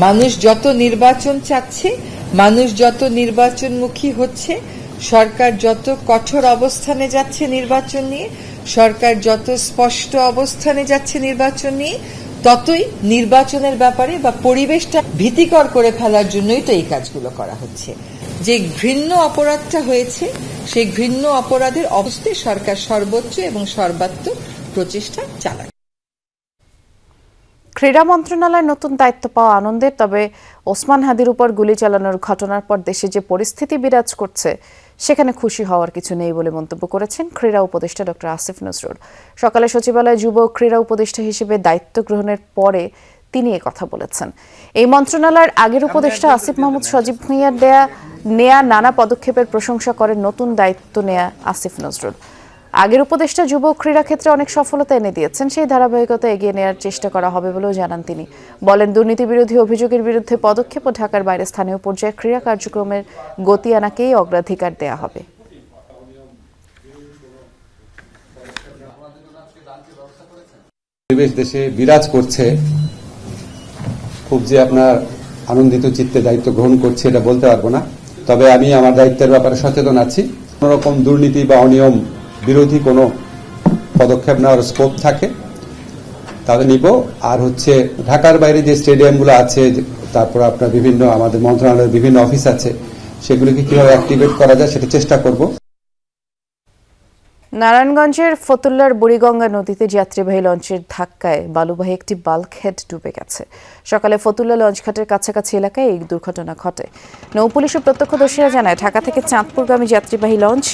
মানুষ যত নির্বাচন চাচ্ছে, মানুষ যত নির্বাচনমুখী হচ্ছে, সরকার যত কঠোর অবস্থানে যাচ্ছে নির্বাচন নিয়ে, সরকার যত স্পষ্ট অবস্থানে যাচ্ছে নির্বাচন নিয়ে, ততই নির্বাচনের ব্যাপারে বা পরিবেশটা ভীতিকর করে ফেলার জন্যই তো এই কাজগুলো করা হচ্ছে। যে ঘৃণ্য অপরাধটা হয়েছে, সেই ঘৃণ্য অপরাধের অবস্থায় সরকার সর্বোচ্চ এবং সর্বাত্মক প্রচেষ্টা চালায়। ক্রীড়া মন্ত্রণালয়ের নতুন দায়িত্ব পাওয়া আনন্দের, তবে ওসমান হাদির উপর গুলি চালানোর ঘটনার পর দেশে যে পরিস্থিতি বিরাজ করছে সেখানে খুশি হওয়ার কিছু নেই বলে মন্তব্য করেছেন ক্রীড়া উপদেষ্টা ডক্টর আসিফ নজরুল। সকালে সচিবালয়ে যুব ক্রীড়া উপদেষ্টা হিসেবে দায়িত্ব গ্রহণের পরে তিনি কথা বলেছেন। এই মন্ত্রণালয়ের আগের উপদেষ্টা আসিফ মাহমুদ সজীব ভুঁইয়ার নেয়া নানা পদক্ষেপের প্রশংসা করেন নতুন দায়িত্ব নেয়া আসিফ নজরুল। আগের উপদেষ্টা যুব ক্রীড়া ক্ষেত্রে অনেক সফলতা এনে দিয়েছেন, সেই ধারাবাহিকতা এগিয়ে নেওয়ার চেষ্টা করা হবে বলেও জানান তিনি। বলেন, দুর্নীতি বিরোধী অভিযোগের বিরুদ্ধে পদক্ষেপ ও ঢাকার বাইরে স্থানীয় পর্যায়ে ক্রীড়া কার্যক্রমের গতি আনাকেই অগ্রাধিকার দেয়া হবে। পরিবেশ দেশে বিরাজ করছে, খুব যে আপনার আনন্দিত চিত্তে দায়িত্ব গ্রহণ করছে এটা বলতে পারবো না, তবে আমি আমার দায়িত্বের ব্যাপারে সচেতন আছি। কোন রকম দুর্নীতি বা অনিয়ম বিরোধী কোনো পদক্ষেপ নেওয়ার স্কোপ থাকে তাহলে নিব। আর ঢাকার বাইরে যে স্টেডিয়ামগুলো আছে, তারপর আপনার বিভিন্ন আমাদের মন্ত্রণালয়ের বিভিন্ন অফিস আছে, সেগুলিকে কিভাবে অ্যাক্টিভেট করা যায় সেটা চেষ্টা করব। নারায়ণগঞ্জের ফতুল্লার বুড়িগঙ্গা নদীতে যাত্রীবাহী লঞ্চের ধাক্কায় বালুবাহী একটি বাল্কহেড ডুবে গেছে। সকালে ফতুল্লা লঞ্চঘাটের কাছাকাছি এলাকায় এই দুর্ঘটনা ঘটে। নৌপুলিশ ও প্রত্যক্ষদর্শীরা জানায়, ঢাকা থেকে চাঁদপুরগামী যাত্রীবাহী লঞ্চ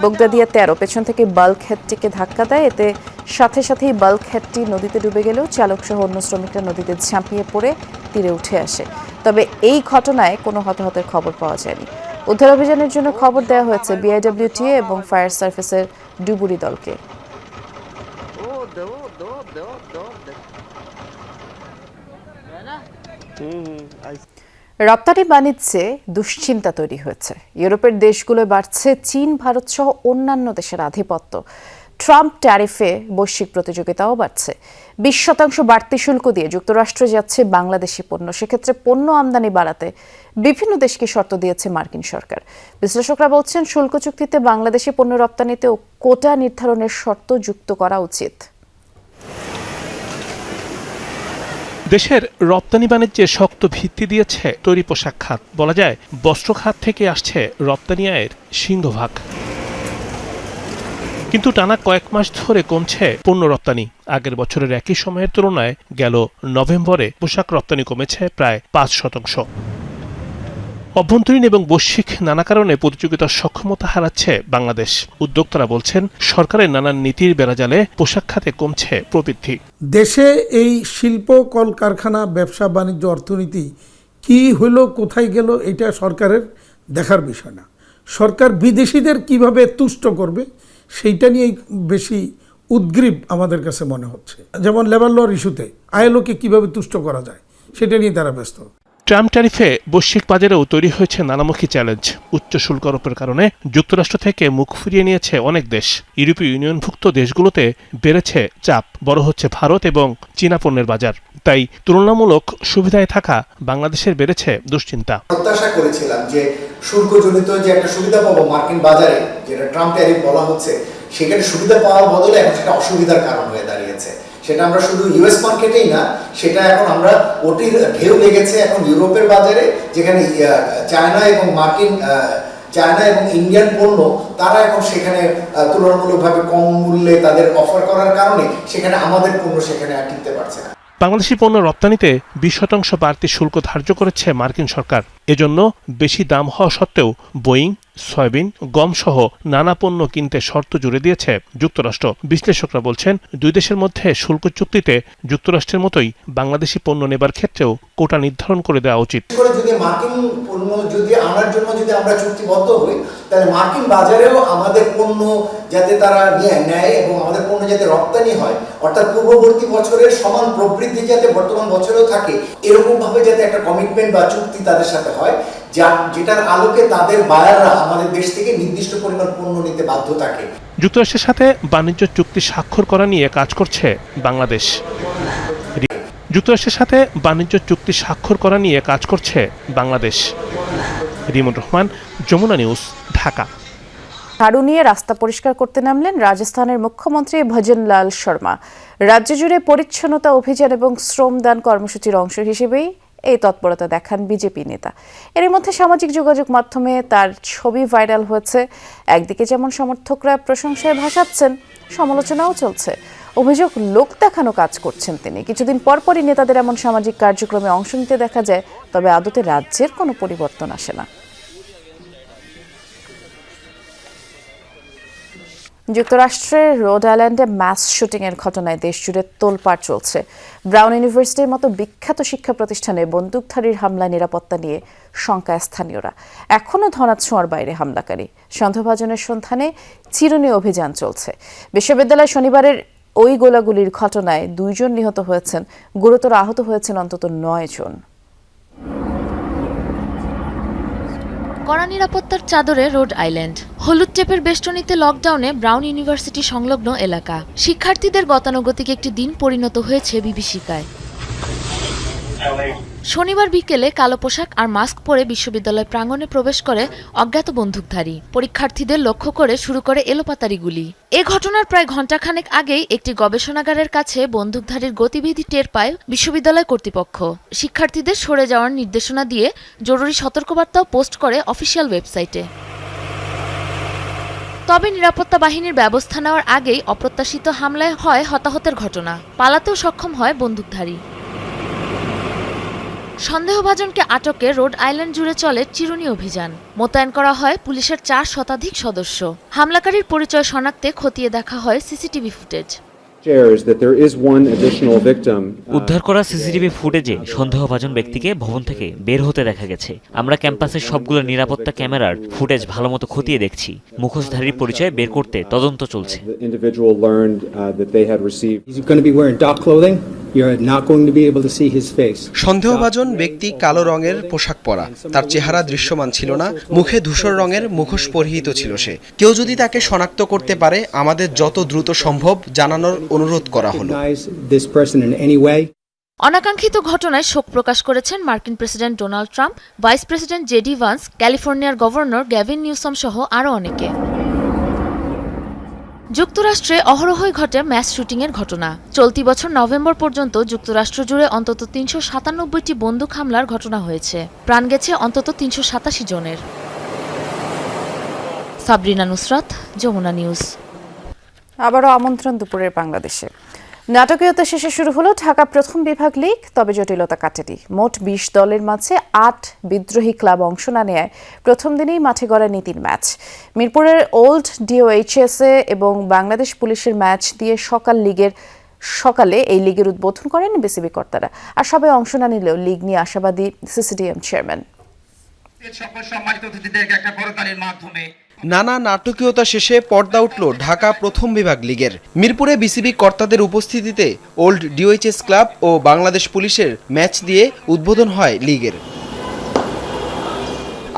বগদাদিয়া 13 পেছন থেকে বাল্কহেডটিকে ধাক্কা দেয়। এতে সাথে সাথেই বাল্কহেডটি নদীতে ডুবে গেলেও চালক সহ অন্য শ্রমিকরা নদীতে ঝাঁপিয়ে পড়ে তীরে উঠে আসে। তবে এই ঘটনায় কোনো হতাহতের খবর পাওয়া যায়নি। উদ্ধার অভিযানের জন্য খবর দেওয়া হয়েছে বিআইডব্লিউটিএ এবং ফায়ার সার্ভিসের ডুবুরি দলকে। রপ্তানি বাণিজ্যে দুশ্চিন্তা তৈরি হয়েছে। ইউরোপের দেশগুলোয় বাড়ছে চীন, ভারত সহ অন্যান্য দেশের আধিপত্য। ট্রাম্প ট্যারিফে বৈশ্বিক প্রতিযোগিতাও বাড়ছে। 20% বাড়তি শুল্ক দিয়ে যুক্তরাষ্ট্রে যাচ্ছে বাংলাদেশি পণ্য। সেক্ষেত্রে পণ্য আমদানি বাড়াতে বিভিন্ন দেশকে শর্ত দিয়েছে মার্কিন সরকার। বিশ্লেষকরা বলছেন, শুল্ক চুক্তিতে বাংলাদেশি পণ্য রপ্তানিতেও কোটা নির্ধারণের শর্ত যুক্ত করা উচিত। দেশের রপ্তানি বাণিজ্যে শক্ত ভিত্তি দিয়েছে তৈরি পোশাক খাত। বলা যায়, বস্ত্র খাত থেকে আসছে রপ্তানি আয়ের সিংহভাগ। কিন্তু টানা কয়েক মাস ধরে কমছে পণ্য রপ্তানি। আগের বছরের একই সময়ের তুলনায় গেল নভেম্বরে পোশাক রপ্তানি কমেছে প্রায় 5%। অভ্যন্তরীণ এবং বৈশ্বিক নানা কারণে প্রতিযোগিতার সক্ষমতা হারাচ্ছে বাংলাদেশ। উদ্যোক্তারা বলছেন, সরকারের নানান নীতির বেড়াজালে পোশাক খাতে কমছে প্রবৃদ্ধি। দেশে এই শিল্প, কলকারখানা, ব্যবসা বাণিজ্য, অর্থনীতি কি হলো, কোথায় গেল, এটা সরকারের দেখার বিষয় না। সরকার বিদেশিদের কিভাবে তুষ্ট করবে সেইটা নিয়েই বেশি উদ্গ্রীব আমাদের কাছে মনে হচ্ছে। যেমন লেবার লর ইস্যুতে আইএলওকে কিভাবে তুষ্ট করা যায় সেটা নিয়ে তারা ব্যস্ত। ট্রাম্প ট্যারিফে বৈশ্বিক বাজারেও তৈরি হয়েছে নানামুখী চ্যালেঞ্জ। উচ্চ শুল্ক আরোপের কারণে যুক্তরাষ্ট্র থেকে মুখ ফিরিয়ে নিয়েছে অনেক দেশ। ইউরোপীয় ইউনিয়নভুক্ত দেশগুলোতে বেড়েছে চাপ, বড় হচ্ছে ভারত এবং চীনা পণ্যের বাজার। তাই তুলনামূলক সুবিধায় থাকা বাংলাদেশের বেড়েছে দুশ্চিন্তা। প্রত্যাশা করেছিলাম যে শুল্কজনিত যে একটা সুবিধা পাবো মার্কিন বাজারে, যেটা ট্রাম্প ট্যারিফ বলা হচ্ছে, সেখানে সুবিধা পাওয়ার বদলে এখন সেটা অসুবিধার কারণ হয়ে দাঁড়িয়েছে। সেটা আমরা শুধু ইউএস মার্কেটেই না, সেটা এখন আমরা ওটির ঢেউ লেগেছে এখন ইউরোপের বাজারে, যেখানে চায়না এবং ইন্ডিয়ান পণ্য তারা এখন সেখানে তুলনামূলকভাবে কম মূল্যে তাদের অফার করার কারণে সেখানে আমাদের পণ্য সেখানে আর টিকতে পারছে না। বাংলাদেশি পণ্য রপ্তানিতে 20% বাড়তি শুল্ক ধার্য করেছে মার্কিন সরকার। এজন্য বেশি দাম হওয়া সত্ত্বেও বোয়িং, সয়াবিন, গম সহ নানা পণ্য কিনতে শর্ত জুড়ে দিয়েছে যুক্তরাষ্ট্র। বিশ্লেষকরা বলছেন, দুই দেশের মধ্যে শুল্ক চুক্তিতে যুক্তরাষ্ট্রের মতোই বাংলাদেশি পণ্য নেবার ক্ষেত্রেও কোটা নির্ধারণ করে দেওয়া উচিত। যদি মার্কিন পণ্য আনার জন্য আমরা চুক্তিবদ্ধ হই, তাহলে মার্কিন বাজারেও আমাদের পণ্য যাতে তারা নেয় এবং আমাদের পণ্য যাতে রপ্তানি হয়, অর্থাৎ পূর্ববর্তী বছরের সমান প্রবৃদ্ধি যাতে বর্তমান বছরেও থাকে, এরকম ভাবে যাতে একটা কমিটমেন্ট বা চুক্তি তাদের সাথে হয়, যেটার আলোকে তাদের বায়াররা আমাদের দেশ থেকে নির্দিষ্ট পরিমাণ পণ্য নিতে বাধ্য থাকে। যুক্তরাষ্ট্রের সাথে বাণিজ্য চুক্তি স্বাক্ষর করা নিয়ে কাজ করছে বাংলাদেশ। যুক্তরাষ্ট্রের সাথে বাণিজ্য চুক্তি স্বাক্ষর করা নিয়ে কাজ করছে বাংলাদেশ। রিমন রহমান, যমুনা নিউজ, ঢাকা। ঝাড়ু নিয়ে রাস্তা পরিষ্কার করতে নামলেন রাজস্থানের মুখ্যমন্ত্রী ভজনলাল শর্মা। রাজ্য জুড়ে পরিচ্ছন্নতা অভিযান এবং শ্রমদান কর্মসূচির অংশ হিসেবেই এই তৎপরতা দেখান বিজেপি নেতা। এর মধ্যে সামাজিক যোগাযোগ মাধ্যমে তার ছবি ভাইরাল হয়েছে। একদিকে যেমন সমর্থকরা প্রশংসায় ভাসাচ্ছেন, সমালোচনাও চলছে। অভিযোগ, লোক দেখানো কাজ করছেন তিনি। কিছুদিন পরপরই নেতাদের এমন সামাজিক কার্যক্রমে অংশ নিতে দেখা যায়, তবে আদতে রাজ্যের কোনো পরিবর্তন আসে না। যুক্তরাষ্ট্রের রোড আইল্যান্ডে ম্যাস শুটিংয়ের ঘটনায় দেশজুড়ে তোলপাড় চলছে। ব্রাউন ইউনিভার্সিটির মতো বিখ্যাত শিক্ষা প্রতিষ্ঠানে বন্দুকধারীর হামলায় নিরাপত্তা নিয়ে শঙ্কায় স্থানীয়রা। এখনও ধরাছোঁয়ার বাইরে হামলাকারী। সন্দেহভাজনের সন্ধানে চিরুনি অভিযান চলছে। বিশ্ববিদ্যালয় শনিবারের ওই গোলাগুলির ঘটনায় 2 জন নিহত হয়েছেন, গুরুতর আহত হয়েছেন অন্তত 9 জন। কড়া নিরাপত্তার চাদরে রোড আইল্যান্ড। হলুদ টেপের বেষ্টনীতে লকডাউনে ব্রাউন ইউনিভার্সিটি সংলগ্ন এলাকা। শিক্ষার্থীদের গতানুগতিক একটি দিন পরিণত হয়েছে বিভীষিকায়। শনিবার বিকেলে কালো পোশাক আর মাস্ক পরে বিশ্ববিদ্যালয় প্রাঙ্গণে প্রবেশ করে অজ্ঞাত বন্দুকধারী। পরীক্ষার্থীদের লক্ষ্য করে শুরু করে এলোপাতাড়ি গুলি। এ ঘটনার প্রায় ঘণ্টাখানেক আগেই একটি গবেষণাগারের কাছে বন্দুকধারীর গতিবিধি টের পায় বিশ্ববিদ্যালয় কর্তৃপক্ষ। শিক্ষার্থীদের সরে যাওয়ার নির্দেশনা দিয়ে জরুরি সতর্কবার্তাও পোস্ট করে অফিসিয়াল ওয়েবসাইটে। তবে নিরাপত্তা বাহিনীর ব্যবস্থা নেওয়ার আগেই অপ্রত্যাশিত হামলায় হয় হতাহতের ঘটনা। পালাতেও সক্ষম হয় বন্দুকধারী। সন্দেহভাজনকে আটকে রোড আইল্যান্ড জুড়ে চলে চিরুনি অভিযান। মোতায়েন করা হয় পুলিশের 4 শতাধিক সদস্য। হামলাকারীর পরিচয় শনাক্তে খতিয়ে দেখা হয় সিসিটিভি ফুটেজ। উদ্ধার করা সিসিটিভি ফুটেজে সন্দেহভাজন ব্যক্তিকে ভবন থেকে বের হতে দেখা গেছে। আমরা ক্যাম্পাসের সবগুলো নিরাপত্তা ক্যামেরার ফুটেজ ভালোমতো খতিয়ে দেখছি। মুখোশধারীর পরিচয় বের করতে তদন্ত চলছে। সন্দেহভাজন ব্যক্তি কালো রঙের পোশাক পরা, তার চেহারা দৃশ্যমান ছিল না, মুখে ধূসর রঙের মুখোশ পরিহিত ছিল সে। কেউ যদি তাকে শনাক্ত করতে পারে আমাদের যত দ্রুত সম্ভব জানানোর অনুরোধ করা হলো। অনাকাঙ্ক্ষিত ঘটনায় শোক প্রকাশ করেছেন মার্কিন president Donald Trump, vice president JD Vance, ক্যালিফোর্নিয়ার গভর্নর গ্যাভিন নিউসম সহ আরও অনেকে। যুক্তরাষ্ট্রে অহরহই ঘটে ম্যাস শুটিংয়ের ঘটনা। চলতি বছর নভেম্বর পর্যন্ত যুক্তরাষ্ট্র জুড়ে অন্তত 397টি বন্দুক হামলার ঘটনা হয়েছে। প্রাণ গেছে অন্তত 387 জনের। সাবরিনা নুসরাত, যমুনা নিউজ। আবারও আমন্ত্রণ দুপুরের বাংলাদেশে। নাটকীয়তা শেষে শুরু হলো ঢাকা প্রথম বিভাগ লীগ, তবে জটিলতা কাটেনি। মোট 20 দলের মাঝে 8 বিদ্রোহী ক্লাব অংশ না নেয় প্রথম দিনেই মাঠে গড়া নীতির ম্যাচ। মিরপুরের ওল্ড ডিওএইচএসে এবং বাংলাদেশ পুলিশের ম্যাচ দিয়ে সকালে এই লিগের উদ্বোধন করেন বিসিবি কর্তারা। আর সবাই অংশ না নিলেও লিগ নিয়ে আশাবাদী সিসিডিএম চেয়ারম্যান। নানা নাটকীয়তা শেষে পর্দা উঠল ঢাকা প্রথম বিভাগ লীগের। মিরপুরে বিসিবি কর্তাদের উপস্থিতিতে ওল্ড ডিওএইচএস ক্লাব ও বাংলাদেশ পুলিশের ম্যাচ দিয়ে উদ্বোধন হয় লিগের।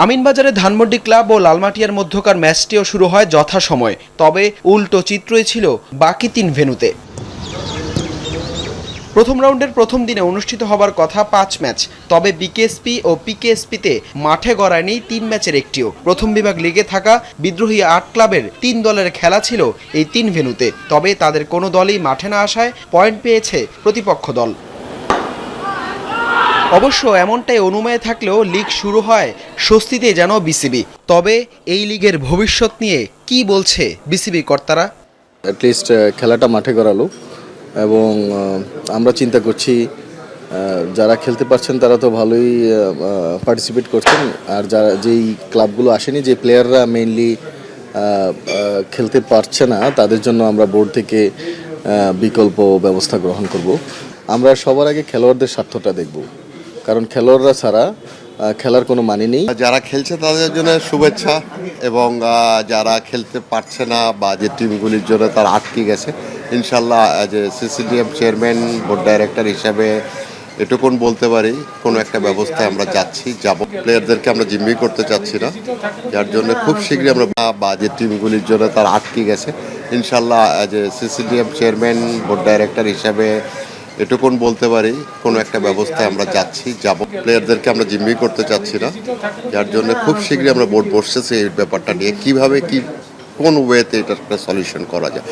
আমিনবাজারে ধানমন্ডি ক্লাব ও লালমাটিয়ার মধ্যকার ম্যাচটিও শুরু হয় যথাসময়ে। তবে উল্টো চিত্রই ছিল বাকি 3 ভেন্যুতে। প্রথম রাউন্ডের প্রথম দিনে অনুষ্ঠিত হবার কথা 5 ম্যাচ, তবে বিকেএসপি ও পিকেএসপিতে মাঠে গড়ায়নি 3 ম্যাচের একটিও। প্রথম বিভাগ লিগে থাকা বিদ্রোহী 8 ক্লাবের 3 দলের খেলা ছিল এই 3 ভেন্যুতে, তবে তাদের কোনো দলই মাঠে না আসায় পয়েন্ট পেয়েছে প্রতিপক্ষ দল। অবশ্য এমনটাই অনুমেয় থাকলেও লিগ শুরু হয় স্বস্তিতে যেন বিসিবি। তবে এই লিগের ভবিষ্যৎ নিয়ে কি বলছে বিসিবি কর্তারা? অ্যাটলিস্ট খেলাটা মাঠে গড়ালো এবং আমরা চিন্তা করছি যারা খেলতে পারছেন তারা তো ভালোই পার্টিসিপেট করছেন, আর যারা যেই ক্লাবগুলো আসেনি, যে প্লেয়াররা মেইনলি খেলতে পারছে না, তাদের জন্য আমরা বোর্ড থেকে বিকল্প ব্যবস্থা গ্রহণ করব। আমরা সবার আগে খেলোয়াড়দের স্বার্থটা দেখব, কারণ খেলোয়াড়রা ছাড়া খেলার কোনো মানে নেই। যারা খেলছে তাদের জন্য শুভেচ্ছা, এবং যারা খেলতে পারছে না বা যে টিমগুলির জন্য তারা আটকে গেছে, ইনশাল্লাহ as a CCDM chairman, board director হিসাবে এটুকুন বলতে পারি কোনো একটা ব্যবস্থায় আমরা যাব। প্লেয়ারদেরকে আমরা জিম্মি করতে চাচ্ছি না, যার জন্য খুব শীঘ্রই আমরা বা যে টিমগুলির জন্য তারা আটকে গেছে, ইনশাল্লাহ as a CCDM chairman, board director হিসাবে এটুকুন বলতে পারি কোনো একটা ব্যবস্থায় আমরা যাব। প্লেয়ারদেরকে আমরা জিম্মি করতে চাচ্ছি না, যার জন্য খুব শীঘ্রই আমরা বোর্ড বসতেছি এই ব্যাপারটা নিয়ে, কিভাবে কোন ওয়েতে এটার একটা সলিউশন করা যায়।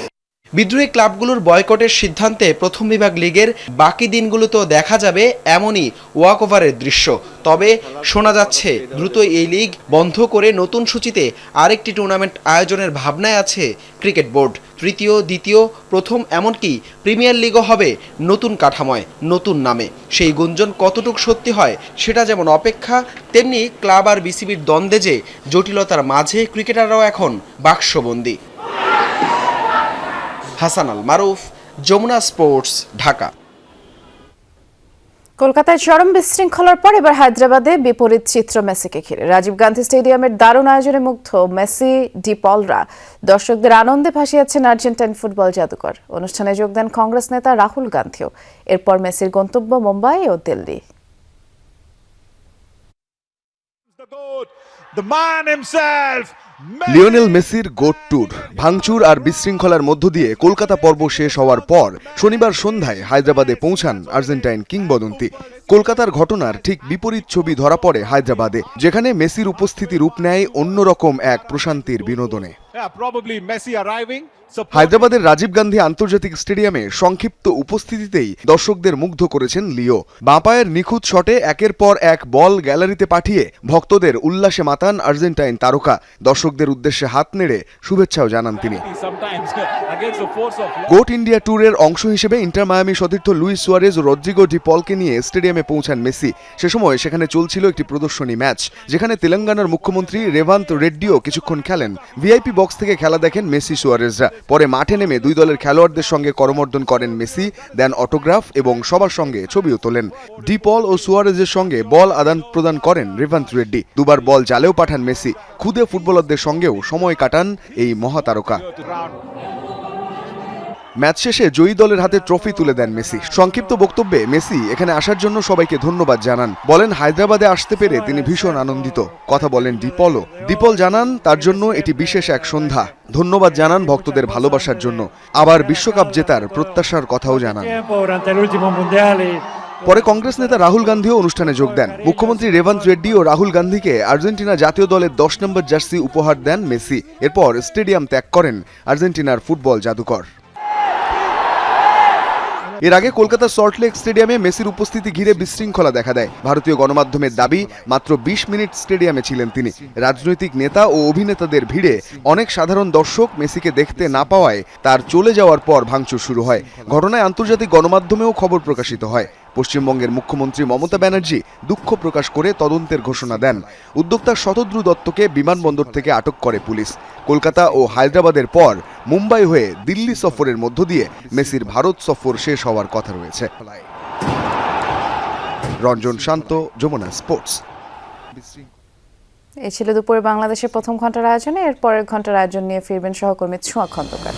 বিদ্রোহী ক্লাবগুলোর বয়কটের সিদ্ধান্তে প্রথম বিভাগ লিগের বাকি দিনগুলোতেও দেখা যাবে এমনই ওয়াকওভারের দৃশ্য। তবে শোনা যাচ্ছে দ্রুত এই লিগ বন্ধ করে নতুন সূচিতে আরেকটি টুর্নামেন্ট আয়োজনের ভাবনায় আছে ক্রিকেট বোর্ড। তৃতীয়, দ্বিতীয়, প্রথম এমনকি প্রিমিয়ার লিগও হবে নতুন কাঠামোয়, নতুন নামে। সেই গুঞ্জন কতটুকু সত্যি হয় সেটা যেমন অপেক্ষা, তেমনি ক্লাব আর বিসিবির দ্বন্দ্বে যে জটিলতার মাঝে ক্রিকেটাররাও এখন বাক্সবন্দী। হাসান আল মারুফ, যমুনা স্পোর্টস, ঢাকা। কলকাতায় চরম বিশৃঙ্খলার পর এবার হায়দ্রাবাদে বিপরীত চিত্র মেসিকে ঘিরে। রাজীব গান্ধী স্টেডিয়ামের দারুণ আয়োজনে মুগ্ধ মেসি, ডি পলরা দর্শকদের আনন্দে ভাসিয়েছেন আর্জেন্টাইন ফুটবল জাদুকর। অনুষ্ঠানে যোগ দেন কংগ্রেস নেতা রাহুল গান্ধীও। এরপর মেসির গন্তব্য মুম্বাই ও দিল্লি। লিওনেল মেসির গোট ট্যুর ভাঙচুর আর বিশৃঙ্খলার মধ্য দিয়ে কলকাতা পর্ব শেষ হওয়ার পর শনিবার সন্ধ্যায় হায়দ্রাবাদে পৌঁছান আর্জেন্টাইন কিংবদন্তি। কলকাতার ঘটনার ঠিক বিপরীত ছবি ধরা পড়ে হায়দ্রাবাদে, যেখানে মেসির উপস্থিতি রূপ নেয় অন্যরকম এক প্রশান্তির বিনোদনে। হায়দ্রাবাদের রাজীব গান্ধী আন্তর্জাতিক স্টেডিয়ামে সংক্ষিপ্ত উপস্থিতিতেই দর্শকদের মুগ্ধ করেছেন লিও। বাঁ পায়ের নিখুঁত শটে একের পর এক বল গ্যালারিতে পাঠিয়ে ভক্তদের উল্লাসে মাতান আর্জেন্টাইন তারকা। দর্শকদের উদ্দেশ্যে হাত নেড়ে শুভেচ্ছাও জানান তিনি। গোট ইন্ডিয়া ট্যুরের অংশ হিসেবে ইন্টার মায়ামি সতীর্থ লুইস সুয়ারেজ ও রদ্রিগো ডি পলকে নিয়ে স্টেডিয়ামে পৌঁছান মেসি। সে সময় সেখানে চলছিল একটি প্রদর্শনী ম্যাচ, যেখানে তেলেঙ্গানার মুখ্যমন্ত্রী রেভান্ত রেড্ডিও কিছুক্ষণ খেলেন। ভিআইপি বক্স থেকে খেলা দেখেন মেসি, সুয়ারেজরা। পরে মাঠে নেমে দুই দলের খেলোয়াড়দের সঙ্গে করমর্দন করেন মেসি, দেন অটোগ্রাফ এবং সবার সঙ্গে ছবিও তোলেন। ডি পল ও সুয়ারেজের সঙ্গে বল আদান প্রদান করেন রেভান্ত রেড্ডি। দুবার বল জালেও পাঠান মেসি। খুদে ফুটবলারদের সঙ্গেও সময় কাটান এই মহাতারকা। ম্যাচ শেষে জয়ী দলের হাতে ট্রফি তুলে দেন মেসি। সংক্ষিপ্ত বক্তব্যে মেসি এখানে আসার জন্য সবাইকে ধন্যবাদ জানান। বলেন হায়দ্রাবাদে আসতে পেরে তিনি ভীষণ আনন্দিত। কথা বলেন ডিপলও। ডিপল জানান তার জন্য এটি বিশেষ এক সন্ধ্যা। ধন্যবাদ জানান ভক্তদের ভালোবাসার জন্য। আবার বিশ্বকাপ জেতার প্রত্যাশার কথাও জানান। পরে কংগ্রেস নেতা রাহুল গান্ধীও অনুষ্ঠানে যোগ দেন। মুখ্যমন্ত্রী রেভান্ত রেড্ডি ও রাহুল গান্ধীকে আর্জেন্টিনা জাতীয় দলের 10 নম্বর জার্সি উপহার দেন মেসি। এরপর স্টেডিয়াম ত্যাগ করেন আর্জেন্টিনার ফুটবল জাদুকর। এর আগে কলকাতার সল্টলেক স্টেডিয়ামে মেসির উপস্থিতি ঘিরে বিশৃঙ্খলা দেখা দেয়। ভারতীয় গণমাধ্যমের দাবি, মাত্র 20 মিনিট স্টেডিয়ামে ছিলেন তিনি। রাজনৈতিক নেতা ও অভিনেতাদের ভিড়ে অনেক সাধারণ দর্শক মেসিকে দেখতে না পাওয়ায় তার চলে যাওয়ার পর ভাঙচুর শুরু হয়। ঘটনায় আন্তর্জাতিক গণমাধ্যমেও খবর প্রকাশিত হয়। পশ্চিমবঙ্গের মুখ্যমন্ত্রী মমতা ব্যানার্জি দুঃখ প্রকাশ করে তদন্তের ঘোষণা দেন। উদ্যোক্তা শতদ্রু দত্তকে বিমানবন্দর থেকে আটক করে পুলিশ। কলকাতা ও হায়দ্রাবাদের পর মুম্বাই হয়ে দিল্লি সফরের মধ্য দিয়ে মেসির ভারত সফর শেষ হওয়ার কথা রয়েছে। রঞ্জন শান্ত, যমুনা স্পোর্টস। এই ছিল দুপুরে বাংলাদেশের প্রথম ঘন্টার আয়োজনে। এর পরের ঘন্টার আয়োজন নিয়ে ফিরবেন সহকর্মী ছোঁয়া খন্দকার।